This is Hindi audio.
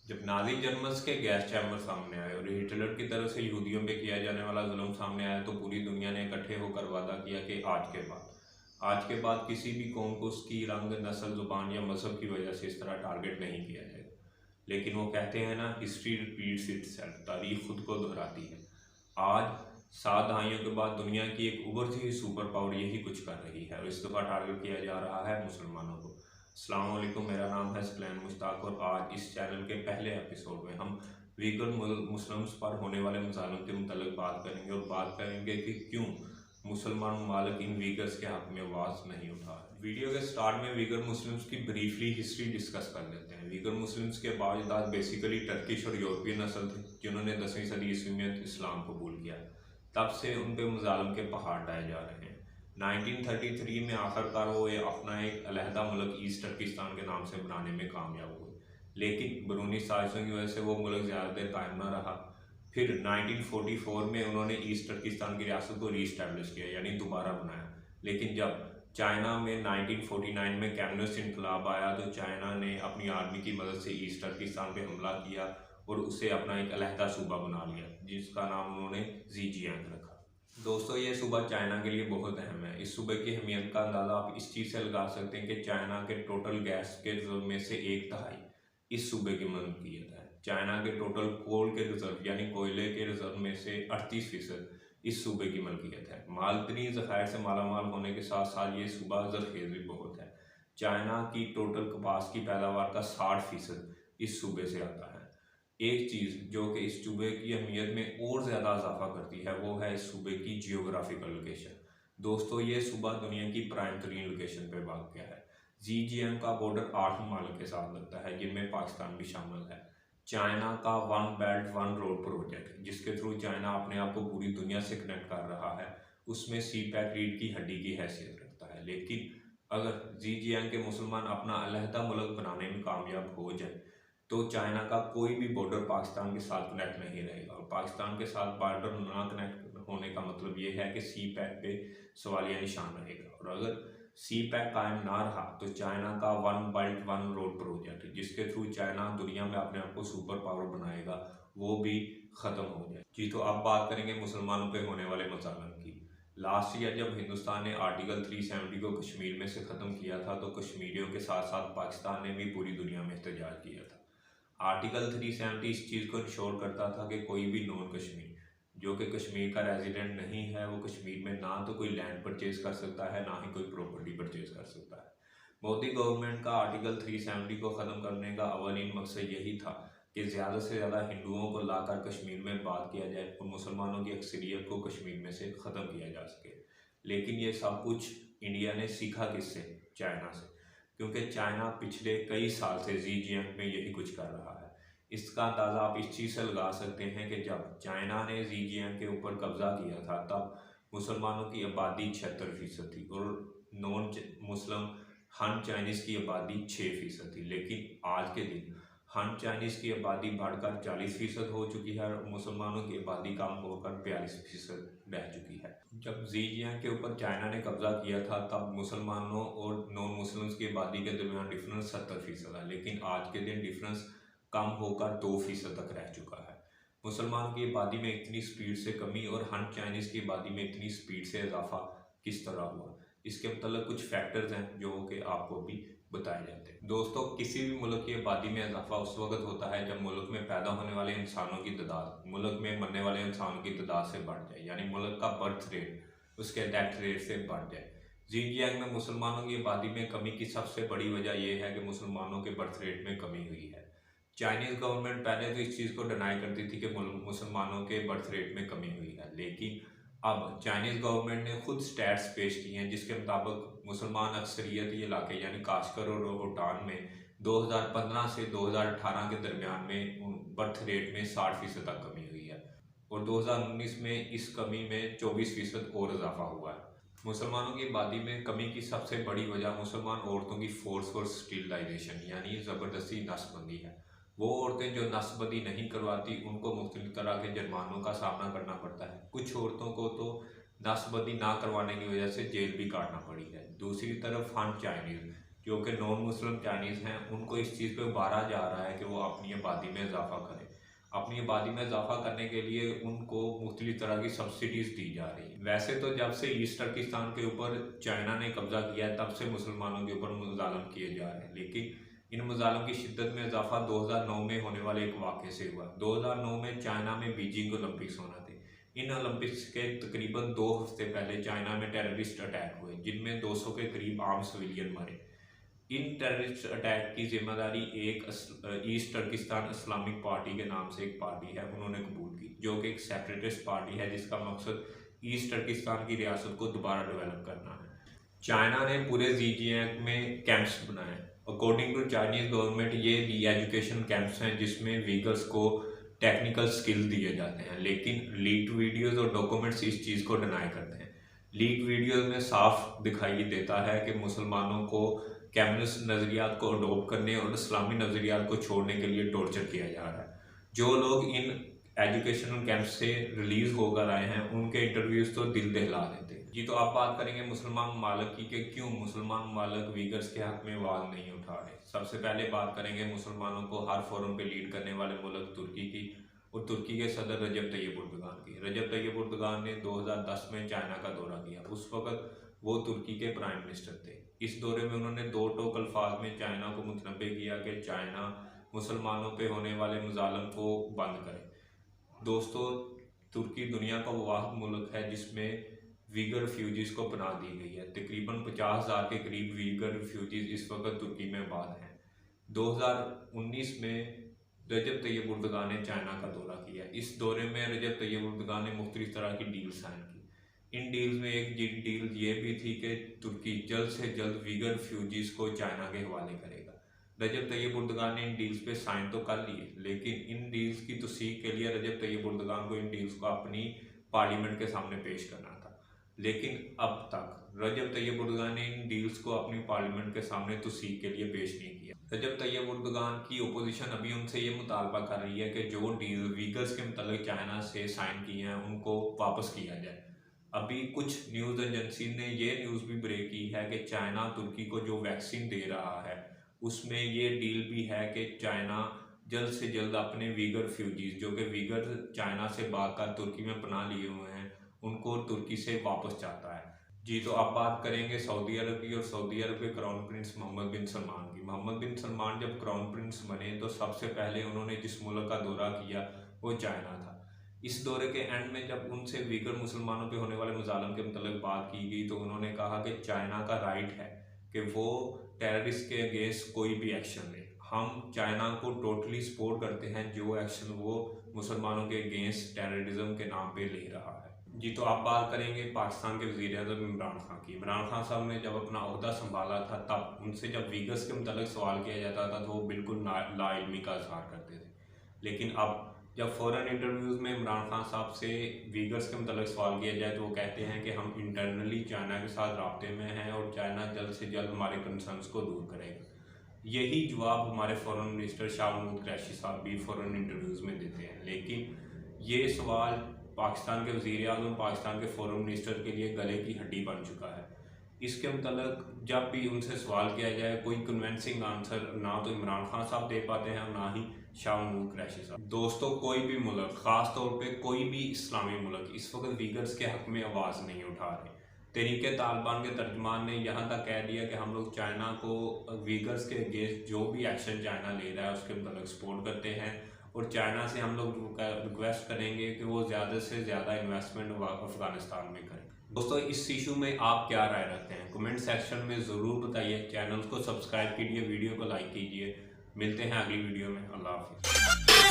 जब नाजी जर्मन्स के गैस चैम्बर सामने आए और हिटलर की तरफ से यहूदियों पे किया जाने वाला जुल्म सामने आया तो पूरी दुनिया ने इकट्ठे होकर वादा किया कि आज के बाद किसी भी कौम को उसकी रंग, नस्ल, जुबान या मजहब की वजह से इस तरह टारगेट नहीं किया जाएगा। लेकिन वो कहते हैं ना, हिस्ट्री रिपीट्स इटसेल्फ, तारीख खुद को दोहराती है। आज 7 दहाइयों के बाद दुनिया की एक उभरती हुई सुपर पावर यही कुछ कर रही है और इस दफ़ा टारगेट किया जा रहा है मुसलमानों को। अस्सलाम वालेकुम, मेरा नाम है सकलैन मुश्ताक और आज इस चैनल के पहले एपिसोड में हम वीगन मुस्लिम्स पर होने वाले मज़ालिम के मुतल्लिक़ बात करेंगे और बात करेंगे कि क्यों मुसलमान ममालिक इन वीगर्स के हक़ में आवाज़ नहीं उठा रहे। वीडियो के स्टार्ट में वीगर मुस्लिम्स की ब्रीफली हिस्ट्री डिस्कस कर लेते हैं। वीगर मुस्लिम्स के बावजूद बेसिकली टर्किश और यूरोपियन नस्ल थे जिन्होंने 10वीं सदी ईस्वी में इस्लाम कबूल किया। तब से उन पे मज़ालिम के पहाड़ डाए जा रहे हैं। 1933 में आखिरकार वो अपना एक अलहदा मुल्क ईस्ट टर्किस्तान के नाम से बनाने में कामयाब हुए, लेकिन बैरूनी साजिशों की वजह से वो मुल्क ज़्यादा देर कायम न रहा। फिर 1944 में उन्होंने ईस्ट टर्किस्तान की रियासत को रीस्टैब्लिश किया, यानी दोबारा बनाया। लेकिन जब चाइना में 1949 में कम्युनिस्ट इनकलाब आया तो चाइना ने अपनी आर्मी की मदद से ईस्ट टर्किस्तान पर हमला किया और उसे अपना एक अलहदा सूबा बना लिया, जिसका नाम उन्होंने ज़ीजियांग रखा। दोस्तों, ये सूबा चाइना के लिए बहुत अहम है। इस सूबे की अहमियत का अंदाज़ा आप इस चीज़ से लगा सकते हैं कि चाइना के टोटल गैस के रिजर्व में से 1/3 इस सूबे की मलकियत है। चाइना के टोटल कोल के रिजर्व यानी कोयले के रिजर्व में से 38% इस सूबे की मलकियत है। मालतनी ज़खायर से मालामाल होने के साथ साथ ये सूबा ज़रखेज़ भी बहुत है। चाइना की टोटल कपास की पैदावार का 60% इस सूबे से आता है। एक चीज़ जो कि इस सूबे की अहमियत में और ज़्यादा इजाफा करती है वो है इस सूबे की जियोग्राफिकल लोकेशन। दोस्तों, ये सूबा दुनिया की प्राइम तरीन लोकेशन पर वाक़या है। ज़ीजियांग का बॉर्डर 8 ममालिक के साथ लगता है, जिनमें पाकिस्तान भी शामिल है। चाइना का one belt one road project, जिसके थ्रू चाइना अपने आप को पूरी दुनिया से कनेक्ट कर रहा है, उसमें सी पैक रीढ़ की हड्डी की हैसियत रखता है। लेकिन अगर ज़ीजियांग के मुसलमान अपना अलहदा मुल्क बनाने में कामयाब हो जाए तो चाइना का कोई भी बॉर्डर पाकिस्तान के साथ कनेक्ट नहीं रहेगा और पाकिस्तान के साथ बॉर्डर ना कनेक्ट होने का मतलब ये है कि सी पैक पे सवालिया निशान रहेगा। और अगर सी पैक कायम ना रहा तो चाइना का one belt one road project, जिसके थ्रू चाइना दुनिया में अपने आप को सुपर पावर बनाएगा, वो भी ख़त्म हो जाए। जी, तो अब बात करेंगे मुसलमानों पे होने वाले मसाइल की। लास्ट ईयर जब हिंदुस्तान ने आर्टिकल 370 को कश्मीर में से ख़त्म किया था तो कश्मीरियों के साथ साथ पाकिस्तान ने भी पूरी दुनिया में एहतजाज किया था। आर्टिकल 370 इस चीज़ को इंश्योर करता था कि कोई भी नॉन कश्मीर जो कि कश्मीर का रेजिडेंट नहीं है वो कश्मीर में ना तो कोई लैंड परचेज कर सकता है ना ही कोई प्रॉपर्टी परचेज कर सकता है। मोदी गवर्नमेंट का आर्टिकल 370 को ख़त्म करने का अवलीन मकसद यही था कि ज़्यादा से ज़्यादा हिंदुओं को लाकर कश्मीर में बात किया जाए और मुसलमानों की अक्सरियत को कश्मीर में से ख़त्म किया जा सके। लेकिन ये सब कुछ इंडिया ने सीखा किससे? चाइना से, क्योंकि चाइना पिछले कई साल से ज़ीजियांग में यही कुछ कर रहा है। इसका अंदाज़ा आप इस चीज़ से लगा सकते हैं कि जब चाइना ने ज़ीजियांग के ऊपर कब्ज़ा किया था तब मुसलमानों की आबादी 76% थी और नॉन मुस्लिम हन चाइनीज़ की आबादी 6% थी। लेकिन आज के दिन हन चाइनीज़ की आबादी बढ़कर 40% हो चुकी है और मुसलमानों की आबादी कम होकर 42% रह चुकी है। जब ज़ीजियांग के ऊपर चाइना ने कब्ज़ा किया था तब मुसलमानों और नॉन मुस्लिम्स की आबादी के दरमियान डिफरेंस 70% था, लेकिन आज के दिन डिफरेंस कम होकर 2% तक रह चुका है। मुसलमानों की आबादी में इतनी स्पीड से कमी और हन चाइनीज़ की आबादी में इतनी स्पीड से इजाफा किस तरह हुआ, इसके मतलब कुछ फैक्टर्स हैं जो कि आपको भी बताए जाते हैं। दोस्तों, किसी भी मुल्क की आबादी में इजाफा उस वक्त होता है जब मुल्क में पैदा होने वाले इंसानों की तादाद मुल्क में मरने वाले इंसानों की तादाद से बढ़ जाए, यानी मुल्क का बर्थ रेट उसके डेथ रेट से बढ़ जाए। ज़ीजियांग में मुसलमानों की आबादी में कमी की सबसे बड़ी वजह यह है कि मुसलमानों के बर्थ रेट में कमी हुई है। चाइनीज़ गवर्नमेंट पहले तो इस चीज़ को डिनाई करती थी कि मुसलमानों के बर्थ रेट में कमी हुई है, लेकिन अब चाइनीज़ गवर्नमेंट ने खुद स्टैट्स पेश किए हैं जिसके मुताबिक मुसलमान अक्सरियती इलाके यानी काशकर और भूटान में 2015 से 2018 के दरमियान में बर्थ रेट में 60% तक कमी हुई है और 2019 में इस कमी में 24% और इजाफा हुआ है। मुसलमानों की आबादी में कमी की सबसे बड़ी वजह मुसलमान औरतों की फोर्स फॉर स्टीलाइजेशन यानी ज़बरदस्ती नस्बंदी है। वो औरतें जो नस्बंदी नहीं करवाती उनको मुख्तलिफ तरह के जुर्मानों का सामना करना पड़ता है। कुछ औरतों को तो नस्बंदी ना करवाने की वजह से जेल भी काटना पड़ी है। दूसरी तरफ हन चाइनीज़ जो कि नॉन मुस्लिम चाइनीज़ हैं, उनको इस चीज़ पे उभारा जा रहा है कि वो अपनी आबादी में इजाफा करें। अपनी आबादी में इजाफा करने के लिए उनको मुख्तलिफ तरह की सब्सिडीज़ दी जा रही है। वैसे तो जब से ईस्ट टर्किस्तान के ऊपर चाइना ने कब्जा किया है, तब से मुसलमानों के ऊपर मुज़ालम किए जा रहे हैं, लेकिन इन मुज़ालम की शिद्दत में इजाफा 2009 में होने वाले एक वाक़े से हुआ। 2009 में चाइना में बीजिंग ओलंपिक्स होना थे। इन ओलंपिक्स के तकरीबन 2 हफ्ते पहले चाइना में टेररिस्ट अटैक हुए, जिनमें 200 के करीब आम सिविलियन मरे। इन टेररिस्ट अटैक की जिम्मेदारी एक ईस्ट टर्किस्तान इस्लामिक पार्टी के नाम से एक पार्टी है, उन्होंने कबूल की, जो कि एक सेपरेटिस्ट पार्टी है जिसका मकसद ईस्ट टर्किस्तान की रियासत को दोबारा डेवलप करना है। चाइना ने पूरे ज़ीजियांग में कैंप्स बनाए। अकॉर्डिंग टू चाइनीज़ गवर्नमेंट ये री एजुकेशन कैंप्स हैं जिसमें वीगर्स को टेक्निकल स्किल दिए जाते हैं, लेकिन लीक्ड वीडियोस और डॉक्यूमेंट्स इस चीज़ को डिनाई करते हैं। लीक्ड वीडियोस में साफ दिखाई देता है कि मुसलमानों को कम्युनिस्ट नज़रियात को अडोप्ट करने और इस्लामी नज़रियात को छोड़ने के लिए टॉर्चर किया जा रहा है। जो लोग इन एजुकेशनल कैंप से रिलीज़ होकर आए हैं, उनके इंटरव्यूज़ तो दिल दहला देते हैं। जी, तो आप बात करेंगे मुसलमान ममालिक की कि क्यों मुसलमान ममालिक वीगर्स के हक़ में आवाज़ नहीं उठा रहे। सबसे पहले बात करेंगे मुसलमानों को हर फोरम पे लीड करने वाले मुल्क तुर्की की, और तुर्की के सदर रजब तैयब उर्दगान की। रजब तैयब उर्दगान ने 2010 में चाइना का दौरा किया। उस वक़्त वो तुर्की के प्राइम मिनिस्टर थे। इस दौरे में उन्होंने 2 टोक अल्फाज में चाइना को मुतनब्बे किया कि चाइना मुसलमानों पे होने वाले मुज़ालम को बंद करे। दोस्तों, तुर्की दुनिया का वो वाहिद मुल्क है जिसमें वीगर रिफ्यूजीज़ को पनाह दी गई है। तकरीबन 50,000 के करीब वीगर रिफ्यूजीज़ इस वक्त तुर्की में आबाद हैं। 2019 में रजब तैयब उर्दगान ने चाइना का दौरा किया। इस दौरे में रजब तैयब उर्दगान ने मुख्तलिफ तरह की डील साइन की। इन डील्स में एक डील ये भी थी कि तुर्की जल्द से जल्द वीगर रिफ्यूजीज़ को चाइना के हवाले करेगा। रजब तैयब उर्दगान ने इन डील्स पे साइन तो कर लिए, लेकिन इन डील्स की तस्दीक के लिए रजब तैयब उर्दगान को इन डील्स को अपनी पार्लियामेंट के सामने पेश करना था। लेकिन अब तक रजब तैयब उर्दगान ने इन डील्स को अपनी पार्लियामेंट के सामने तस्दीक के लिए पेश नहीं किया। रजब तैयब उर्दगान की ओपोजिशन अभी उनसे ये मुतालबा कर रही है कि जो डील वीगर्स के मतलब चाइना से साइन किए हैं उनको वापस किया जाए। अभी कुछ न्यूज़ एजेंसी ने ये न्यूज़ भी ब्रेक की है कि चाइना तुर्की को जो वैक्सीन दे रहा है उसमें ये डील भी है कि चाइना जल्द से जल्द अपने वीगर रिफ्यूजीज़ जो कि वीगर चाइना से भागकर तुर्की में पनाह लिए हुए हैं उनको तुर्की से वापस चाहता है। जी, तो अब बात करेंगे सऊदी अरब की, और सऊदी अरब के क्राउन प्रिंस मोहम्मद बिन सलमान की। मोहम्मद बिन सलमान जब क्राउन प्रिंस बने तो सबसे पहले उन्होंने जिस मुल्क का दौरा किया वो चाइना था। इस दौरे के एंड में जब उनसे वीगर मुसलमानों पे होने वाले मुज़ालम के मतलब बात की गई तो उन्होंने कहा कि चाइना का राइट है कि वो टेररिस्ट के अगेंस्ट कोई भी एक्शन ले। हम चाइना को टोटली सपोर्ट करते हैं जो एक्शन वो मुसलमानों के अगेंस्ट टेररिज्म के नाम पे ले रहा है। जी, तो आप बात करेंगे पाकिस्तान के वज़ीर-ए-आज़म इमरान खान की। इमरान खान साहब ने जब अपना ओहदा संभाला था तब उनसे जब वीगर्स के मतलब सवाल किया जाता था तो वो बिल्कुल लाइल्मी का इजहार करते थे, लेकिन अब जब फ़ॉरेन इंटरव्यूज़ में इमरान खान साहब से वीगर्स के मतलब सवाल किया जाए तो वो कहते हैं कि हम इंटरनली चाइना के साथ राब्ते में हैं और चाइना जल्द से जल्द हमारे कंसर्न्स को दूर करेगा। यही जवाब हमारे फ़ॉरेन मिनिस्टर शाह महमूद कुरैशी साहब भी फ़ॉरेन इंटरव्यूज़ में देते हैं, लेकिन ये सवाल पाकिस्तान के वज़ीर-ए-आज़म, पाकिस्तान के फ़ॉरेन मिनिस्टर के लिए गले की हड्डी बन चुका है। इसके मतलब जब भी उनसे सवाल किया जाए कोई कन्विंसिंग आंसर ना तो इमरान खान साहब दे पाते हैं और ना ही शाह महमूद कुरैशी साहब। दोस्तों, कोई भी मुल्क, ख़ास तौर पे कोई भी इस्लामी मुल्क इस वक्त वीगर्स के हक़ में आवाज़ नहीं उठा रहे। तहरीक तालिबान के तर्जमान ने यहाँ तक कह दिया कि हम लोग चाइना को वीगर्स के अगेंस्ट जो भी एक्शन चाइना ले रहा है उसके मतलब सपोर्ट करते हैं और चाइना से हम लोग रिक्वेस्ट करेंगे कि वो ज़्यादा से ज़्यादा इन्वेस्टमेंट अफ़गानिस्तान में करें। दोस्तों, इस इशू में आप क्या राय रखते हैं? कमेंट सेक्शन में ज़रूर बताइए। चैनल को सब्सक्राइब कीजिए, वीडियो को लाइक कीजिए। मिलते हैं अगली वीडियो में। अल्लाह हाफ़िज़।